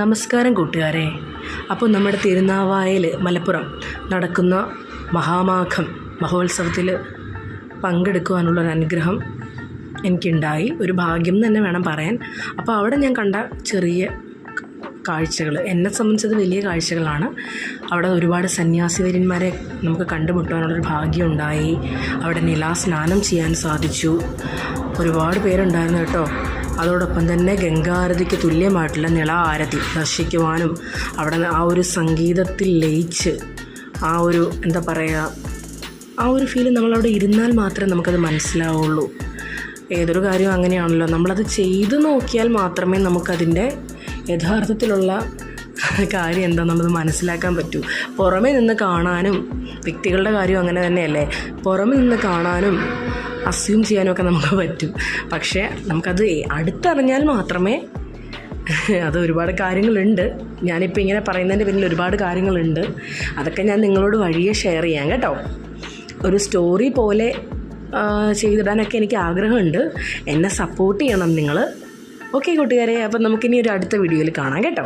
നമസ്കാരം കൂട്ടുകാരെ. അപ്പോൾ നമ്മുടെ തിരുനാവായയിൽ മലപ്പുറം നടക്കുന്ന മഹാമാഘം മഹോത്സവത്തിൽ പങ്കെടുക്കുവാനുള്ളൊരു അനുഗ്രഹം എനിക്കുണ്ടായി, ഒരു ഭാഗ്യം തന്നെ വേണം പറയാൻ. അപ്പോൾ അവിടെ ഞാൻ കണ്ട ചെറിയ കാഴ്ചകൾ എന്നെ സംബന്ധിച്ചത് വലിയ കാഴ്ചകളാണ്. അവിടെ ഒരുപാട് സന്യാസിവര്യന്മാരെ നമുക്ക് കണ്ടുമുട്ടാനുള്ളൊരു ഭാഗ്യം ഉണ്ടായി. അവിടെ നിലാസ്നാനം ചെയ്യാൻ സാധിച്ചു. ഒരുപാട് പേരുണ്ടായിരുന്നു കേട്ടോ. അതോടൊപ്പം തന്നെ ഗംഗാരതിക്ക് തുല്യമായിട്ടുള്ള നിള ആരതി ദർശിക്കുവാനും അവിടെ ആ ഒരു സംഗീതത്തിൽ ലയിച്ച് ആ ഒരു എന്താ പറയുക, ആ ഒരു ഫീല് നമ്മളവിടെ ഇരുന്നാൽ മാത്രമേ നമുക്കത് മനസ്സിലാവുള്ളൂ. ഏതൊരു കാര്യവും അങ്ങനെയാണല്ലോ, നമ്മളത് ചെയ്തു നോക്കിയാൽ മാത്രമേ നമുക്കതിൻ്റെ യഥാർത്ഥത്തിലുള്ള കാര്യം എന്താണെന്നുള്ളത് മനസ്സിലാക്കാൻ പറ്റൂ. പുറമേ നിന്ന് കാണാനും, വ്യക്തികളുടെ കാര്യം അങ്ങനെ തന്നെയല്ലേ, പുറമേ നിന്ന് കാണാനും അസ്യൂം ചെയ്യാനും ഒക്കെ നമുക്ക് പറ്റും. പക്ഷേ നമുക്കത് അടുത്തറിഞ്ഞാൽ മാത്രമേ അത് ഒരുപാട് കാര്യങ്ങളുണ്ട്. ഞാനിപ്പോൾ ഇങ്ങനെ പറയുന്നതിൻ്റെ പിന്നിൽ ഒരുപാട് കാര്യങ്ങളുണ്ട്. അതൊക്കെ ഞാൻ നിങ്ങളോട് വഴിയെ ഷെയർ ചെയ്യാം കേട്ടോ. ഒരു സ്റ്റോറി പോലെ ചെയ്തിടാനൊക്കെ എനിക്ക് ആഗ്രഹമുണ്ട്. എന്നെ സപ്പോർട്ട് ചെയ്യണം നിങ്ങൾ. ഓക്കെ കൂട്ടുകാരെ, അപ്പം നമുക്കിനി ഒരു അടുത്ത വീഡിയോയിൽ കാണാം കേട്ടോ.